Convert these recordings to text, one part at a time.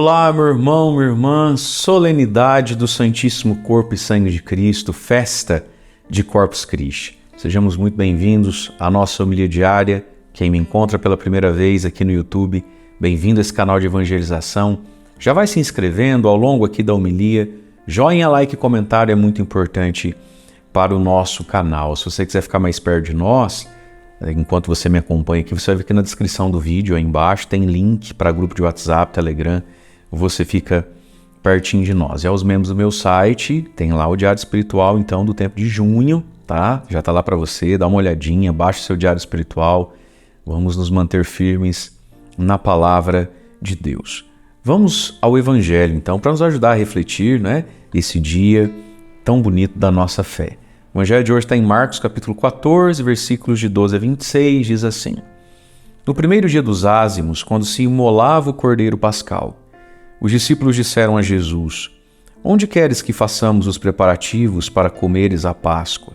Olá, meu irmão, minha irmã, solenidade do Santíssimo Corpo e Sangue de Cristo, festa de Corpus Christi. Sejamos muito bem-vindos à nossa homilia diária. Quem me encontra pela primeira vez aqui no YouTube, bem-vindo a esse canal de evangelização. Já vai se inscrevendo ao longo aqui da homilia. Joinha, like e comentário é muito importante para o nosso canal. Se você quiser ficar mais perto de nós, enquanto você me acompanha aqui, você vai ver que na descrição do vídeo, aí embaixo, tem link para grupo de WhatsApp, Telegram. Você fica pertinho de nós. E aos membros do meu site, tem lá o Diário Espiritual, então, do tempo de junho, tá? Já tá lá para você, dá uma olhadinha, baixa o seu Diário Espiritual. Vamos nos manter firmes na Palavra de Deus. Vamos ao Evangelho, então, para nos ajudar a refletir, né, esse dia tão bonito da nossa fé. O Evangelho de hoje está em Marcos, capítulo 14, versículos de 12 a 26, diz assim: No primeiro dia dos ázimos, quando se imolava o cordeiro pascal, os discípulos disseram a Jesus: Onde queres que façamos os preparativos para comeres a Páscoa?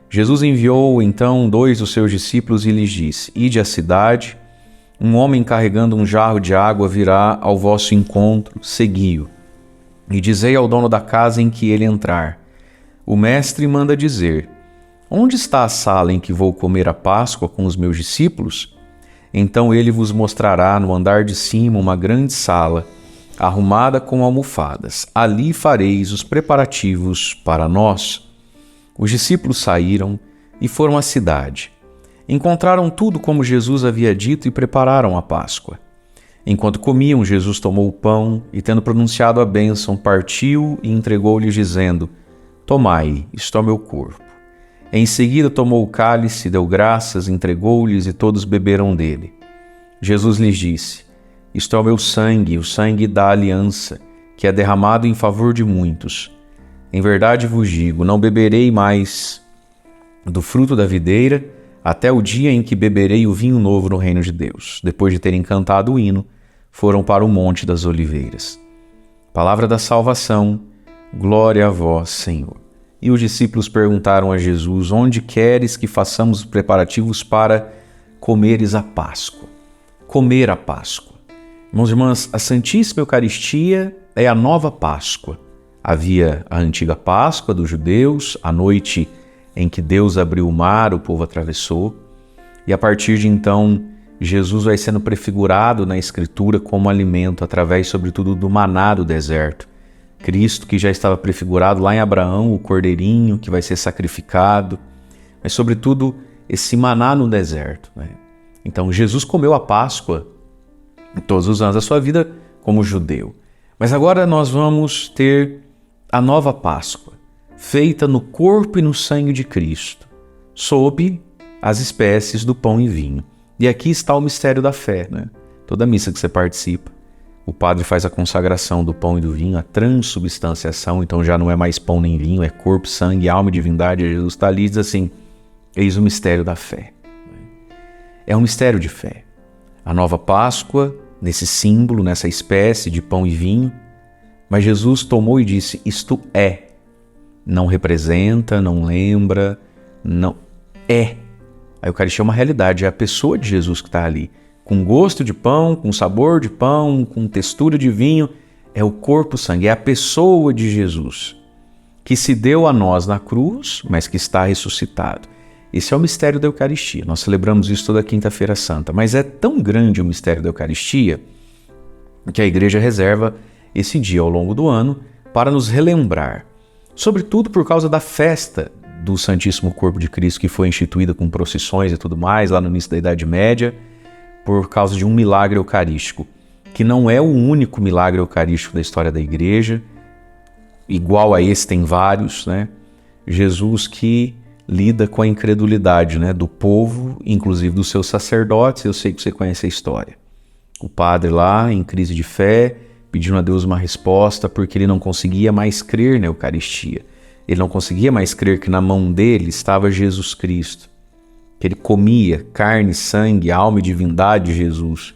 Jesus enviou então 2 dos seus discípulos e lhes disse: Ide à cidade, um homem carregando um jarro de água virá ao vosso encontro, segui-o. E dizei ao dono da casa em que ele entrar: O mestre manda dizer: Onde está a sala em que vou comer a Páscoa com os meus discípulos? Então ele vos mostrará no andar de cima uma grande sala, arrumada com almofadas. Ali fareis os preparativos para nós. Os discípulos saíram e foram à cidade. Encontraram tudo como Jesus havia dito e prepararam a Páscoa. Enquanto comiam, Jesus tomou o pão e, tendo pronunciado a bênção, partiu e entregou-lhes, dizendo: Tomai, isto é o meu corpo. Em seguida tomou o cálice, deu graças, entregou-lhes e todos beberam dele. Jesus lhes disse: Isto é o meu sangue, o sangue da aliança, que é derramado em favor de muitos. Em verdade vos digo, não beberei mais do fruto da videira, até o dia em que beberei o vinho novo no reino de Deus. Depois de terem cantado o hino, foram para o Monte das Oliveiras. Palavra da salvação, glória a vós, Senhor. E os discípulos perguntaram a Jesus: Onde queres que façamos os preparativos para comeres a Páscoa? Comer a Páscoa. Irmãos e irmãs, a Santíssima Eucaristia é a nova Páscoa. Havia a antiga Páscoa dos judeus, a noite em que Deus abriu o mar, o povo atravessou, e a partir de então, Jesus vai sendo prefigurado na Escritura como alimento, através, sobretudo, do maná do deserto. Cristo, que já estava prefigurado lá em Abraão, o cordeirinho que vai ser sacrificado, mas, sobretudo, esse maná no deserto, né? Então, Jesus comeu a Páscoa todos os anos da sua vida como judeu. Mas agora nós vamos ter a nova Páscoa, feita no corpo e no sangue de Cristo, sob as espécies do pão e vinho. E aqui está o mistério da fé, né? Toda missa que você participa, o padre faz a consagração do pão e do vinho, a transubstanciação, então já não é mais pão nem vinho, é corpo, sangue, alma e divindade. Jesus está ali e diz assim: eis o mistério da fé. É um mistério de fé. A nova Páscoa, nesse símbolo, nessa espécie de pão e vinho, mas Jesus tomou e disse: isto é. Não representa, não lembra, não é. A Eucaristia é uma realidade, é a pessoa de Jesus que está ali, com gosto de pão, com sabor de pão, com textura de vinho. É o corpo, o sangue, é a pessoa de Jesus, que se deu a nós na cruz, mas que está ressuscitado. Esse é o mistério da Eucaristia. Nós celebramos isso toda quinta-feira santa, mas é tão grande o mistério da Eucaristia que a Igreja reserva esse dia ao longo do ano para nos relembrar, sobretudo por causa da festa do Santíssimo Corpo de Cristo, que foi instituída com procissões e tudo mais lá no início da Idade Média, por causa de um milagre eucarístico, que não é o único milagre eucarístico da história da Igreja. Igual a esse tem vários, né? Jesus que lida com a incredulidade, né, do povo, inclusive dos seus sacerdotes. Eu sei que você conhece a história. O padre lá, em crise de fé, pedindo a Deus uma resposta, porque ele não conseguia mais crer na Eucaristia. Ele não conseguia mais crer que na mão dele estava Jesus Cristo, que ele comia carne, sangue, alma e divindade de Jesus.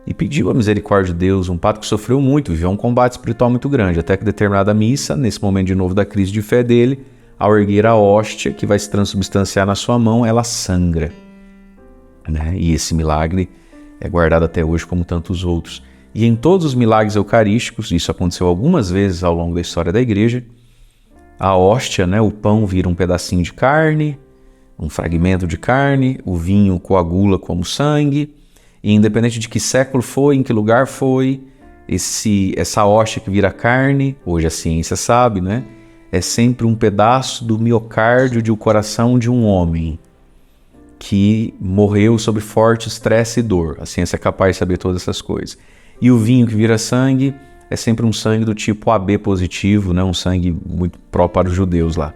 E pediu a misericórdia de Deus, um padre que sofreu muito, viveu um combate espiritual muito grande, até que determinada missa, nesse momento de novo da crise de fé dele, ao erguer a hóstia que vai se transubstanciar na sua mão, ela sangra, né? E esse milagre é guardado até hoje como tantos outros. E em todos os milagres eucarísticos, isso aconteceu algumas vezes ao longo da história da igreja, a hóstia, né, o pão vira um pedacinho de carne, um fragmento de carne, o vinho coagula como sangue, e independente de que século foi, em que lugar foi, essa hóstia que vira carne, hoje a ciência sabe, né, é sempre um pedaço do miocárdio de o coração de um homem que morreu sob forte estresse e dor. A ciência é capaz de saber todas essas coisas. E o vinho que vira sangue é sempre um sangue do tipo AB positivo, né? Um sangue muito próprio para os judeus lá.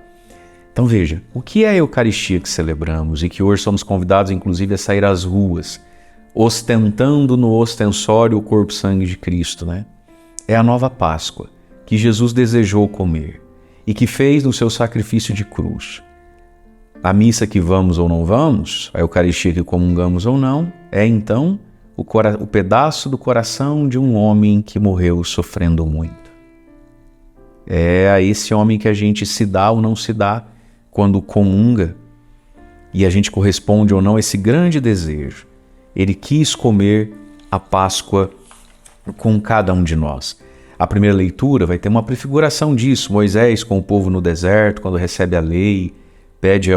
Então veja, o que é a Eucaristia que celebramos e que hoje somos convidados inclusive a sair às ruas, ostentando no ostensório o corpo e sangue de Cristo, né? É a nova Páscoa que Jesus desejou comer e que fez no seu sacrifício de cruz. A missa que vamos ou não vamos, a Eucaristia que comungamos ou não, é então o pedaço do coração de um homem que morreu sofrendo muito. É a esse homem que a gente se dá ou não se dá quando comunga, e a gente corresponde ou não a esse grande desejo. Ele quis comer a Páscoa com cada um de nós. A primeira leitura vai ter uma prefiguração disso. Moisés com o povo no deserto, quando recebe a lei, pede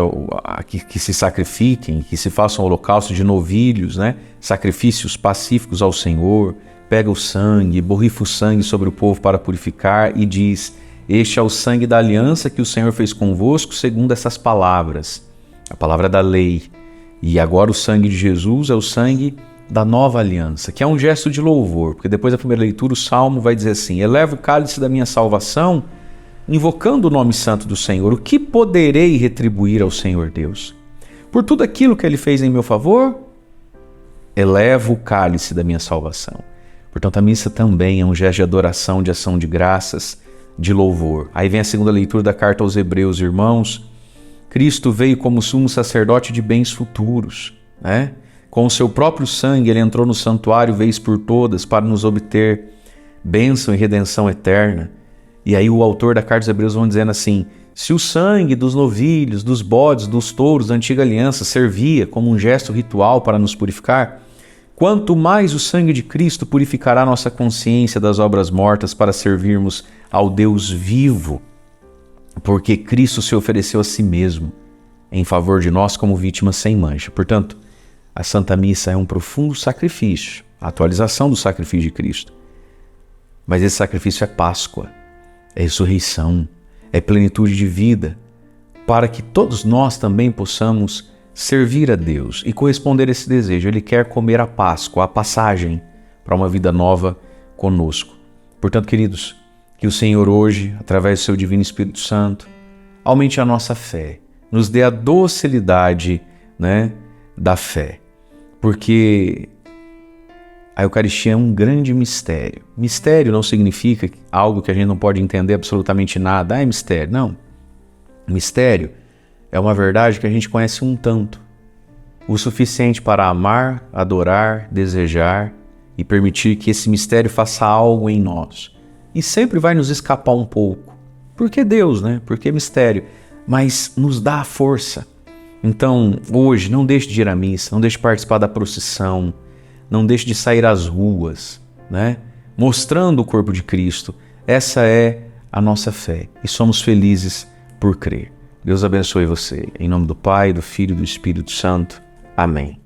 que se sacrifiquem, que se façam holocausto de novilhos, né? Sacrifícios pacíficos ao Senhor, pega o sangue, borrifa o sangue sobre o povo para purificar e diz: este é o sangue da aliança que o Senhor fez convosco segundo essas palavras, a palavra da lei. E agora o sangue de Jesus é o sangue da nova aliança, que é um gesto de louvor, porque depois da primeira leitura o Salmo vai dizer assim: eleva o cálice da minha salvação, invocando o nome santo do Senhor. O que poderei retribuir ao Senhor Deus? Por tudo aquilo que Ele fez em meu favor, elevo o cálice da minha salvação. Portanto, a missa também é um gesto de adoração, de ação de graças, de louvor. Aí vem a segunda leitura da carta aos Hebreus, irmãos. Cristo veio como sumo sacerdote de bens futuros, né? Com o seu próprio sangue, Ele entrou no santuário vez por todas para nos obter bênção e redenção eterna. E aí o autor da carta aos Hebreus vai dizendo assim: se o sangue dos novilhos, dos bodes, dos touros da antiga aliança servia como um gesto ritual para nos purificar, quanto mais o sangue de Cristo purificará nossa consciência das obras mortas para servirmos ao Deus vivo, porque Cristo se ofereceu a si mesmo em favor de nós como vítima sem mancha. Portanto, a Santa Missa é um profundo sacrifício, a atualização do sacrifício de Cristo. Mas esse sacrifício é Páscoa, é ressurreição, é plenitude de vida, para que todos nós também possamos servir a Deus e corresponder a esse desejo. Ele quer comer a Páscoa, a passagem para uma vida nova conosco. Portanto, queridos, que o Senhor hoje, através do seu Divino Espírito Santo, aumente a nossa fé, nos dê a docilidade, né, da fé, porque a Eucaristia é um grande mistério. Mistério não significa algo que a gente não pode entender absolutamente nada. Ah, é mistério. Não. Mistério é uma verdade que a gente conhece um tanto, o suficiente para amar, adorar, desejar e permitir que esse mistério faça algo em nós. E sempre vai nos escapar um pouco. Porque Deus, né? Porque mistério. Mas nos dá a força. Então, hoje, não deixe de ir à missa, não deixe de participar da procissão, não deixe de sair às ruas, né? Mostrando o corpo de Cristo. Essa é a nossa fé e somos felizes por crer. Deus abençoe você. Em nome do Pai, do Filho e do Espírito Santo. Amém.